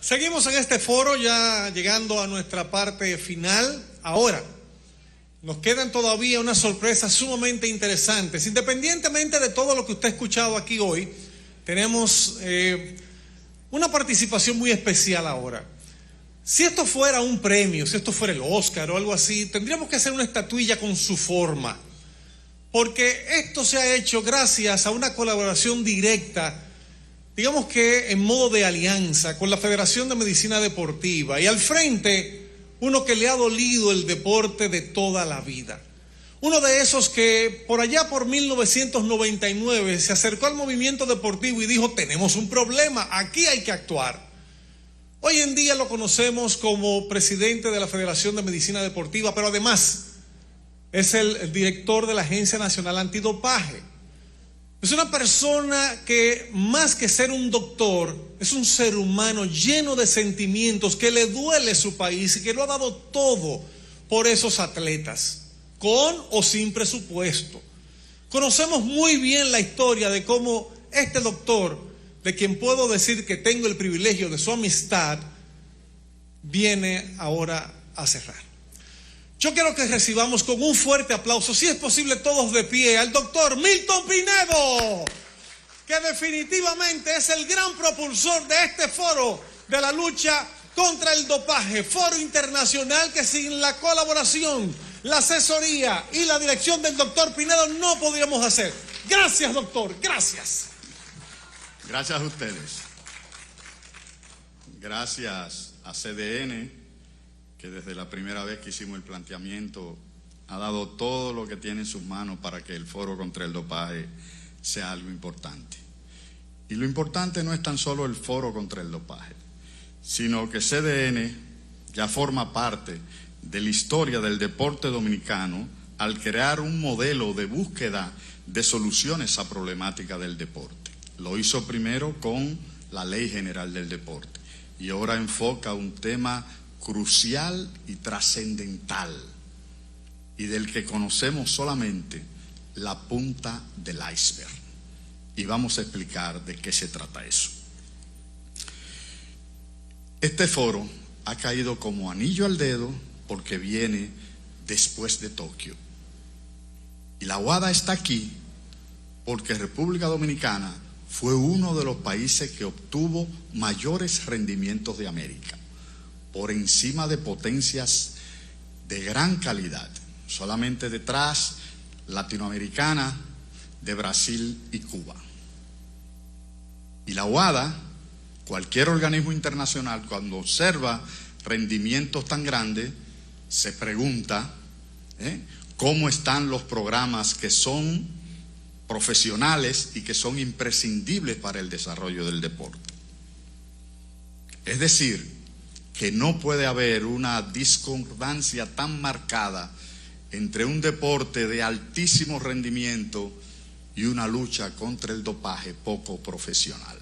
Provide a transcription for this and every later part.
Seguimos en este foro, ya llegando a nuestra parte final. Ahora, nos quedan todavía unas sorpresas sumamente interesantes. Independientemente de todo lo que usted ha escuchado aquí hoy, tenemos una participación muy especial ahora. Si esto fuera un premio, si esto fuera el Oscar o algo así, tendríamos que hacer una estatuilla con su forma. Porque esto se ha hecho gracias a una colaboración directa, digamos que en modo de alianza con la Federación de Medicina Deportiva, y al frente uno que le ha dolido el deporte de toda la vida. Uno de esos que por allá por 1999 se acercó al movimiento deportivo y dijo: tenemos un problema, aquí hay que actuar. Hoy en día lo conocemos como presidente de la Federación de Medicina Deportiva, pero además es el director de la Agencia Nacional Antidopaje. Es una persona que, más que ser un doctor, es un ser humano lleno de sentimientos, que le duele su país y que lo ha dado todo por esos atletas, con o sin presupuesto. Conocemos muy bien la historia de cómo este doctor, de quien puedo decir que tengo el privilegio de su amistad, viene ahora a cerrar. Yo quiero que recibamos con un fuerte aplauso, si es posible todos de pie, al doctor Milton Pinedo, que definitivamente es el gran propulsor de este foro de la lucha contra el dopaje, foro internacional que sin la colaboración, la asesoría y la dirección del doctor Pinedo no podríamos hacer. Gracias, doctor, gracias. Gracias a ustedes. Gracias a CDN, que desde la primera vez que hicimos el planteamiento ha dado todo lo que tiene en sus manos para que el foro contra el dopaje sea algo importante. Y lo importante no es tan solo el foro contra el dopaje, sino que CDN ya forma parte de la historia del deporte dominicano al crear un modelo de búsqueda de soluciones a problemáticas del deporte. Lo hizo primero con la Ley General del Deporte y ahora enfoca un tema crucial y trascendental, y del que conocemos solamente la punta del iceberg. Y vamos a explicar de qué se trata eso. Este foro ha caído como anillo al dedo porque viene después de Tokio. Y la WADA está aquí porque República Dominicana fue uno de los países que obtuvo mayores rendimientos de América, por encima de potencias de gran calidad, solamente detrás latinoamericana de Brasil y Cuba. Y la WADA, cualquier organismo internacional, cuando observa rendimientos tan grandes, se pregunta cómo están los programas que son profesionales y que son imprescindibles para el desarrollo del deporte. Es decir, que no puede haber una discordancia tan marcada entre un deporte de altísimo rendimiento y una lucha contra el dopaje poco profesional.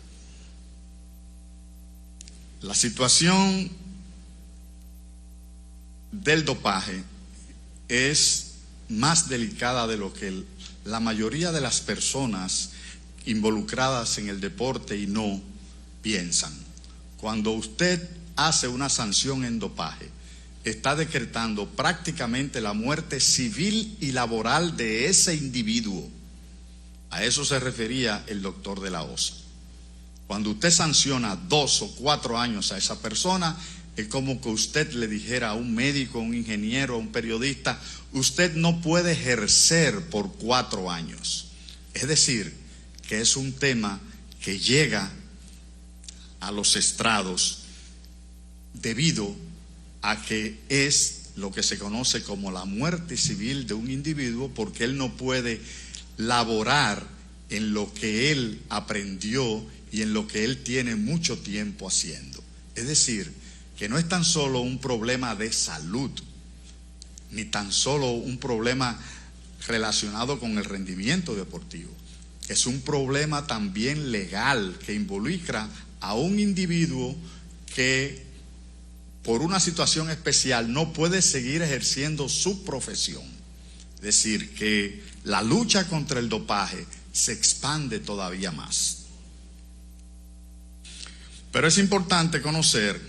La situación del dopaje es más delicada de lo que la mayoría de las personas involucradas en el deporte y no piensan. Cuando usted hace una sanción en dopaje, está decretando prácticamente la muerte civil y laboral de ese individuo. A eso se refería el doctor de la OSA. Cuando usted sanciona 2 o 4 años a esa persona, es como que usted le dijera a un médico, a un ingeniero, a un periodista: usted no puede ejercer por 4 años. Es decir, que es un tema que llega a los estrados debido a que es lo que se conoce como la muerte civil de un individuo, porque él no puede laborar en lo que él aprendió y en lo que él tiene mucho tiempo haciendo. Es decir, que no es tan solo un problema de salud, ni tan solo un problema relacionado con el rendimiento deportivo. Es un problema también legal que involucra a un individuo que por una situación especial no puede seguir ejerciendo su profesión. Es decir, que la lucha contra el dopaje se expande todavía más. Pero es importante conocer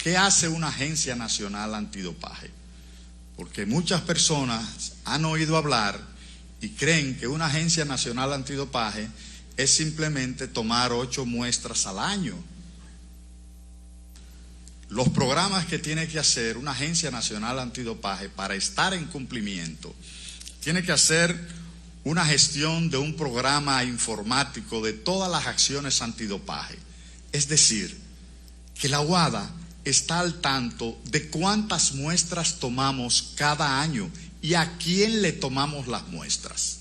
qué hace una agencia nacional antidopaje, porque muchas personas han oído hablar y creen que una agencia nacional antidopaje es simplemente tomar 8 muestras al año. Los programas que tiene que hacer una agencia nacional antidopaje para estar en cumplimiento, tiene que hacer una gestión de un programa informático de todas las acciones antidopaje. Es decir, que la UADA está al tanto de cuántas muestras tomamos cada año y a quién le tomamos las muestras.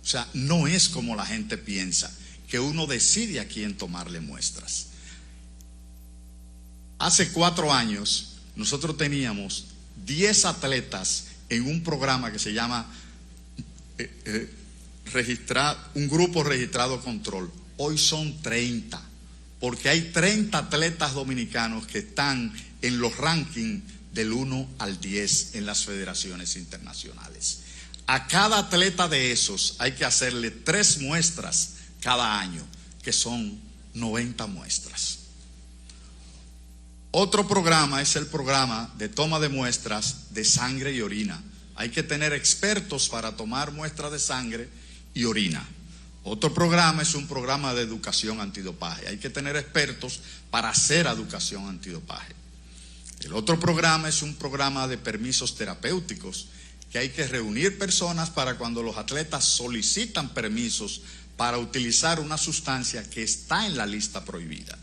O sea, no es como la gente piensa, que uno decide a quién tomarle muestras. Hace 4 años nosotros teníamos 10 atletas en un programa que se llama un grupo registrado control. Hoy son 30, porque hay 30 atletas dominicanos que están en los rankings del 1 al 10 en las federaciones internacionales. A cada atleta de esos hay que hacerle 3 muestras cada año, que son 90 muestras. Otro programa es el programa de toma de muestras de sangre y orina. Hay que tener expertos para tomar muestras de sangre y orina. Otro programa es un programa de educación antidopaje. Hay que tener expertos para hacer educación antidopaje. El otro programa es un programa de permisos terapéuticos, que hay que reunir personas para cuando los atletas solicitan permisos para utilizar una sustancia que está en la lista prohibida.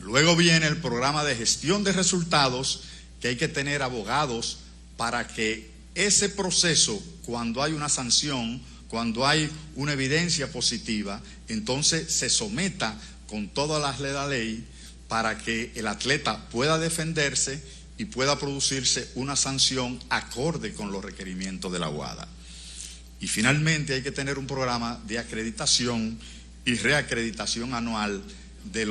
Luego viene el programa de gestión de resultados, que hay que tener abogados para que ese proceso, cuando hay una sanción, cuando hay una evidencia positiva, entonces se someta con todas las de la ley para que el atleta pueda defenderse y pueda producirse una sanción acorde con los requerimientos de la UADA. Y finalmente hay que tener un programa de acreditación y reacreditación anual de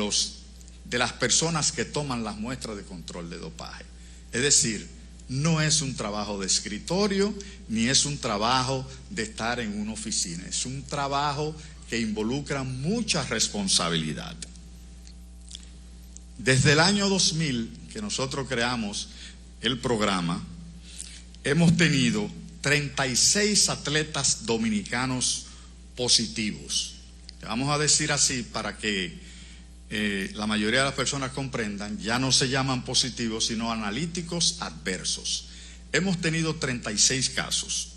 las personas que toman las muestras de control de dopaje. Es decir, no es un trabajo de escritorio, ni es un trabajo de estar en una oficina. Es un trabajo que involucra mucha responsabilidad. Desde el año 2000, que nosotros creamos el programa, hemos tenido 36 atletas dominicanos positivos. Vamos a decir así para que la mayoría de las personas comprendan, ya no se llaman positivos, sino analíticos adversos. Hemos tenido 36 casos.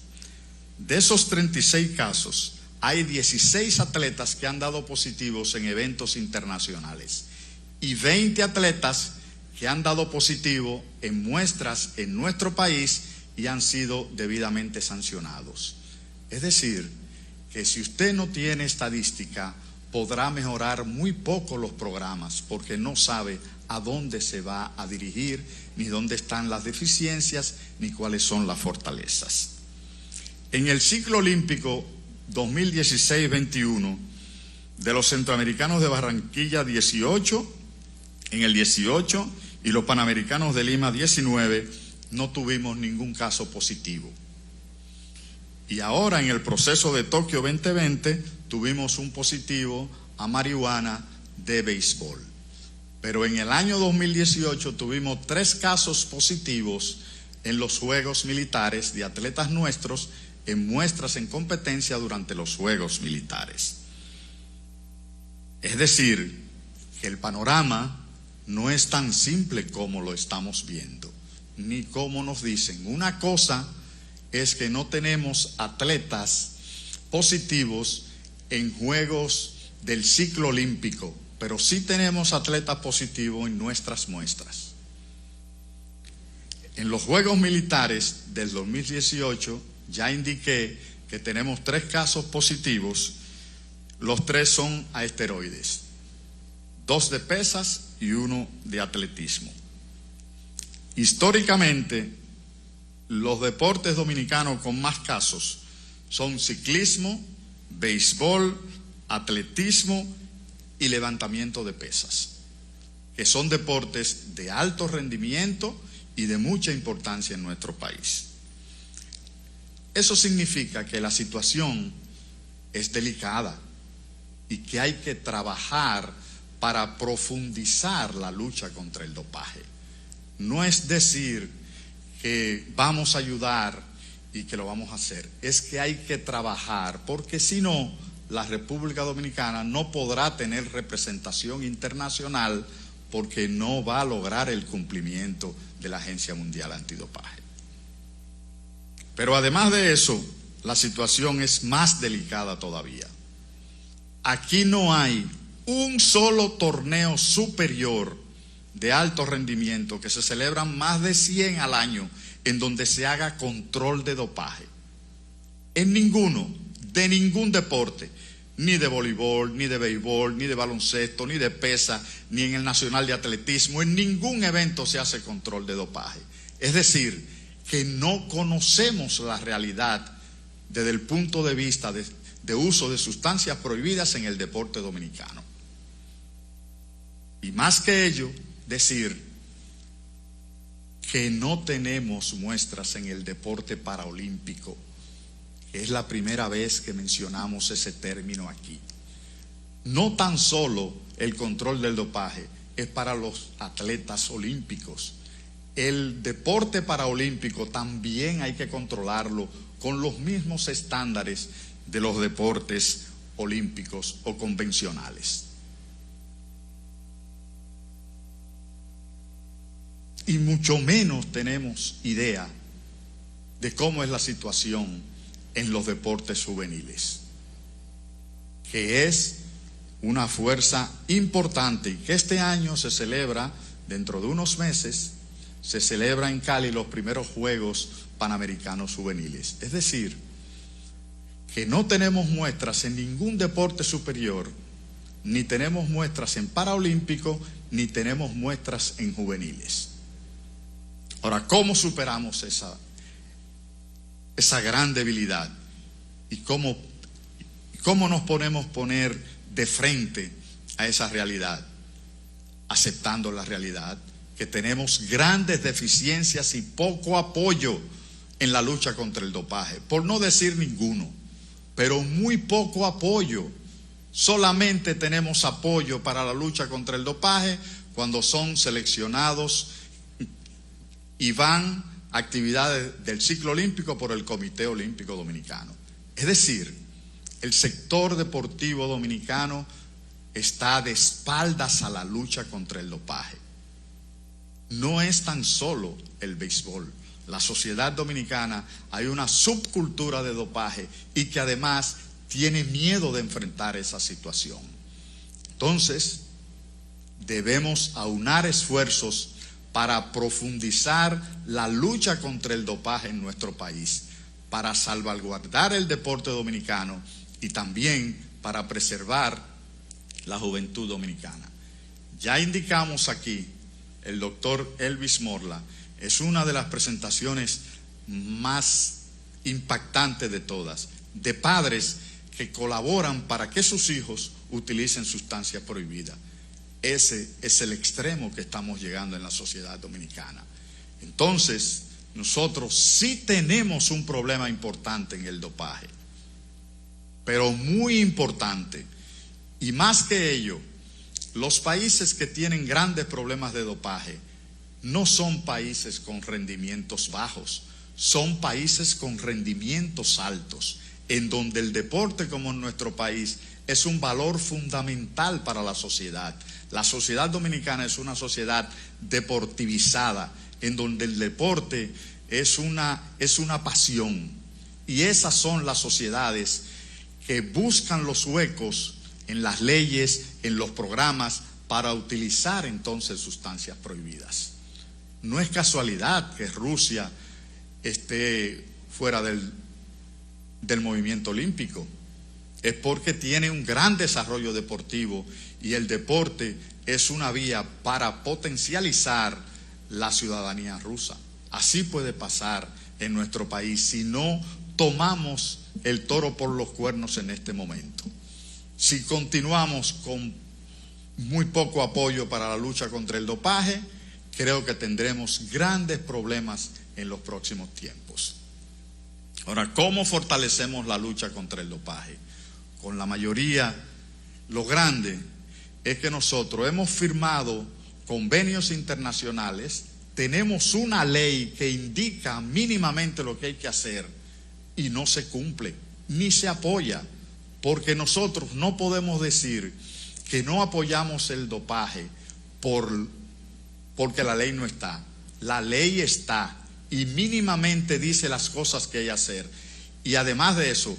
De esos 36 casos, hay 16 atletas que han dado positivos en eventos internacionales y 20 atletas que han dado positivo en muestras en nuestro país y han sido debidamente sancionados. Es decir, que si usted no tiene estadística, podrá mejorar muy poco los programas, porque no sabe a dónde se va a dirigir, ni dónde están las deficiencias, ni cuáles son las fortalezas. En el ciclo olímpico 2016-21 de los centroamericanos de Barranquilla 18, en el 18, y los panamericanos de Lima 19, no tuvimos ningún caso positivo. Y ahora en el proceso de Tokio 2020 tuvimos un positivo a marihuana de béisbol. Pero en el año 2018 tuvimos 3 casos positivos en los Juegos Militares de atletas nuestros en muestras en competencia durante los Juegos Militares. Es decir, que el panorama no es tan simple como lo estamos viendo, ni como nos dicen. Una cosa es que no tenemos atletas positivos en Juegos del ciclo olímpico, pero sí tenemos atletas positivos en nuestras muestras. En los Juegos Militares del 2018 ya indiqué que tenemos 3 casos positivos. Los 3 son a esteroides, 2 de pesas y 1 de atletismo. Históricamente, los deportes dominicanos con más casos son ciclismo, béisbol, atletismo y levantamiento de pesas, que son deportes de alto rendimiento y de mucha importancia en nuestro país. Eso significa que la situación es delicada. y que hay que trabajar para profundizar la lucha contra el dopaje. No es decir que vamos a ayudar y que lo vamos a hacer, es que hay que trabajar, porque si no, la República Dominicana no podrá tener representación internacional porque no va a lograr el cumplimiento de la Agencia Mundial Antidopaje. Pero además de eso, la situación es más delicada todavía. Aquí no hay un solo torneo superior de alto rendimiento, que se celebran más de 100 al año, en donde se haga control de dopaje. En ninguno, de ningún deporte, ni de voleibol, ni de béisbol, ni de baloncesto, ni de pesa, ni en el Nacional de Atletismo, en ningún evento se hace control de dopaje. Es decir, que no conocemos la realidad desde el punto de vista de uso de sustancias prohibidas en el deporte dominicano. Y más que ello, decir que no tenemos muestras en el deporte paraolímpico. Es la primera vez que mencionamos ese término aquí. No tan solo el control del dopaje es para los atletas olímpicos. El deporte paraolímpico también hay que controlarlo con los mismos estándares de los deportes olímpicos o convencionales. Y mucho menos tenemos idea de cómo es la situación en los deportes juveniles, que es una fuerza importante y que este año se celebra, dentro de unos meses, se celebra en Cali los primeros Juegos Panamericanos Juveniles. Es decir, que no tenemos muestras en ningún deporte superior, ni tenemos muestras en paraolímpico, ni tenemos muestras en juveniles. Ahora, ¿cómo superamos esa gran debilidad? ¿Y cómo nos podemos poner de frente a esa realidad? Aceptando la realidad, que tenemos grandes deficiencias y poco apoyo en la lucha contra el dopaje, por no decir ninguno, pero muy poco apoyo. Solamente tenemos apoyo para la lucha contra el dopaje cuando son seleccionados y van a actividades del ciclo olímpico por el Comité Olímpico Dominicano. Es decir, el sector deportivo dominicano está de espaldas a la lucha contra el dopaje. No es tan solo el béisbol. La sociedad dominicana hay una subcultura de dopaje y que además tiene miedo de enfrentar esa situación. Entonces, debemos aunar esfuerzos para profundizar la lucha contra el dopaje en nuestro país, para salvaguardar el deporte dominicano y también para preservar la juventud dominicana. Ya indicamos aquí, el doctor Elvis Morla es una de las presentaciones más impactantes de todas, de padres que colaboran para que sus hijos utilicen sustancias prohibidas. Ese es el extremo que estamos llegando en la sociedad dominicana. Entonces, nosotros sí tenemos un problema importante en el dopaje, pero muy importante. Y más que ello, los países que tienen grandes problemas de dopaje no son países con rendimientos bajos, son países con rendimientos altos, en donde el deporte, como en nuestro país, es un valor fundamental para la sociedad. La sociedad dominicana es una sociedad deportivizada, en donde el deporte es una pasión. Y esas son las sociedades que buscan los huecos en las leyes, en los programas, para utilizar entonces sustancias prohibidas. No es casualidad que Rusia esté fuera del movimiento olímpico. Es porque tiene un gran desarrollo deportivo y el deporte es una vía para potencializar la ciudadanía rusa. Así puede pasar en nuestro país si no tomamos el toro por los cuernos en este momento. Si continuamos con muy poco apoyo para la lucha contra el dopaje, creo que tendremos grandes problemas en los próximos tiempos. Ahora, ¿cómo fortalecemos la lucha contra el dopaje? Con la mayoría lo grande es que nosotros hemos firmado convenios internacionales, tenemos una ley que indica mínimamente lo que hay que hacer y no se cumple, ni se apoya, porque nosotros no podemos decir que no apoyamos el dopaje porque la ley no está. La ley está y mínimamente dice las cosas que hay que hacer. Y además de eso,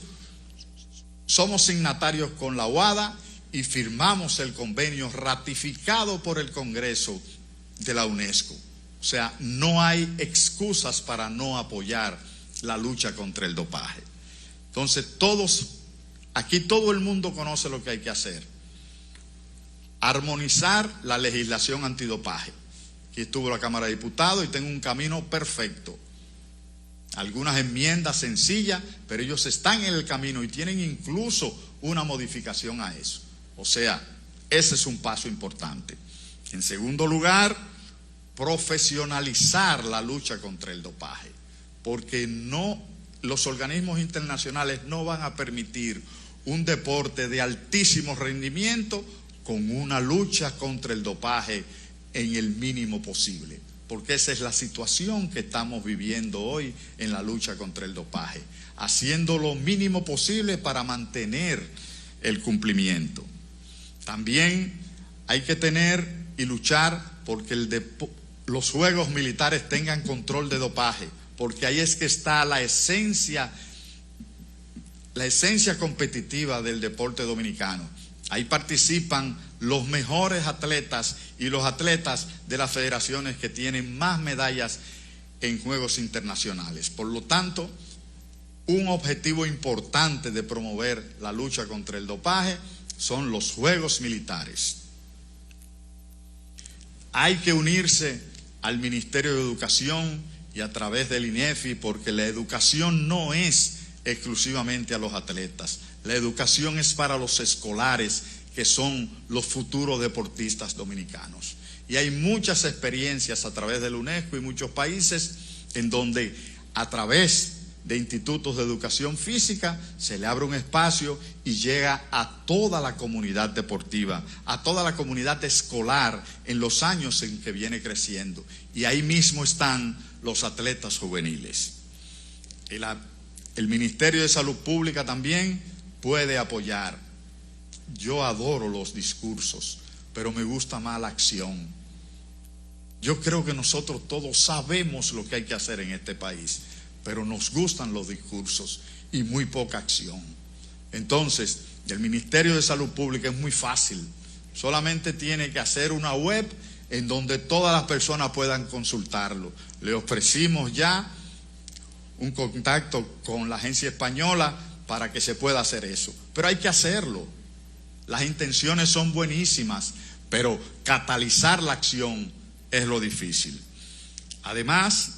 somos signatarios con la OADA y firmamos el convenio ratificado por el Congreso de la UNESCO. O sea, no hay excusas para no apoyar la lucha contra el dopaje. Entonces, aquí todo el mundo conoce lo que hay que hacer. Armonizar la legislación antidopaje. Aquí estuvo la Cámara de Diputados y tengo un camino perfecto. Algunas enmiendas sencillas, pero ellos están en el camino y tienen incluso una modificación a eso. O sea, ese es un paso importante. En segundo lugar, profesionalizar la lucha contra el dopaje, porque los organismos internacionales no van a permitir un deporte de altísimo rendimiento con una lucha contra el dopaje en el mínimo posible, porque esa es la situación que estamos viviendo hoy en la lucha contra el dopaje, haciendo lo mínimo posible para mantener el cumplimiento. También hay que tener y luchar porque los juegos militares tengan control de dopaje, porque ahí es que está la esencia competitiva del deporte dominicano. Ahí participan los mejores atletas y los atletas de las federaciones que tienen más medallas en juegos internacionales. Por lo tanto, un objetivo importante de promover la lucha contra el dopaje son los juegos militares. Hay que unirse al Ministerio de Educación y a través del INEFI, porque la educación no es exclusivamente a los atletas. La educación es para los escolares, que son los futuros deportistas dominicanos. Y hay muchas experiencias a través de la UNESCO y muchos países en donde a través de institutos de educación física se le abre un espacio y llega a toda la comunidad deportiva, a toda la comunidad escolar en los años en que viene creciendo. Y ahí mismo están los atletas juveniles. El Ministerio de Salud Pública también puede apoyar. Yo adoro los discursos, pero me gusta más la acción. Yo creo que nosotros todos sabemos lo que hay que hacer en este país, pero nos gustan los discursos y muy poca acción. Entonces, el Ministerio de Salud Pública es muy fácil. Solamente tiene que hacer una web en donde todas las personas puedan consultarlo. Le ofrecimos ya un contacto con la agencia española para que se pueda hacer eso. Pero hay que hacerlo. Las intenciones son buenísimas, pero catalizar la acción es lo difícil. Además,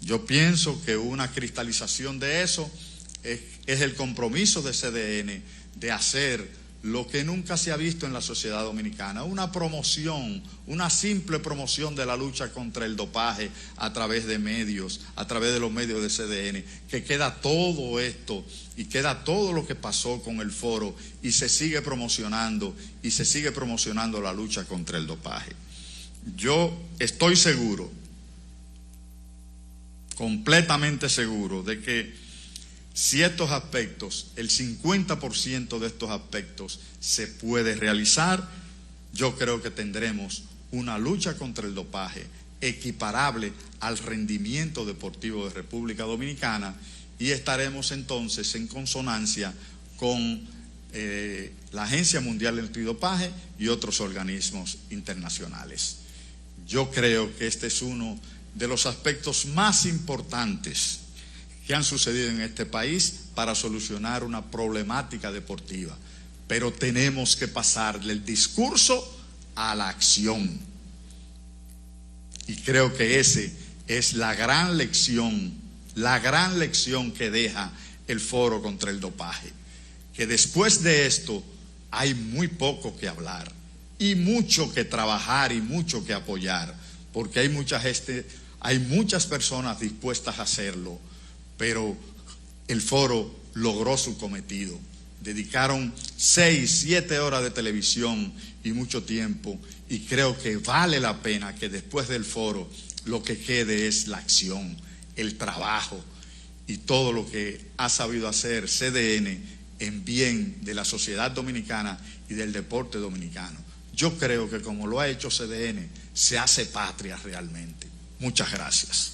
yo pienso que una cristalización de eso es el compromiso de CDN de hacer lo que nunca se ha visto en la sociedad dominicana, una promoción, una simple promoción de la lucha contra el dopaje a través de medios, a través de los medios de CDN, que queda todo esto y queda todo lo que pasó con el foro y se sigue promocionando la lucha contra el dopaje. Yo estoy seguro, completamente seguro, de que si estos aspectos, el 50% de estos aspectos se puede realizar, yo creo que tendremos una lucha contra el dopaje equiparable al rendimiento deportivo de República Dominicana y estaremos entonces en consonancia con la Agencia Mundial Antidopaje y otros organismos internacionales. Yo creo que este es uno de los aspectos más importantes que han sucedido en este país para solucionar una problemática deportiva. Pero tenemos que pasar del discurso a la acción. Y creo que ese es la gran lección que deja el foro contra el dopaje. Que después de esto hay muy poco que hablar y mucho que trabajar y mucho que apoyar, porque hay muchas personas dispuestas a hacerlo. Pero el foro logró su cometido dedicaron 6, 7 horas de televisión y mucho tiempo, y creo que vale la pena que después del foro lo que quede es la acción, el trabajo y todo lo que ha sabido hacer CDN en bien de la sociedad dominicana y del deporte dominicano. Yo creo que como lo ha hecho CDN, se hace patria realmente. Muchas gracias.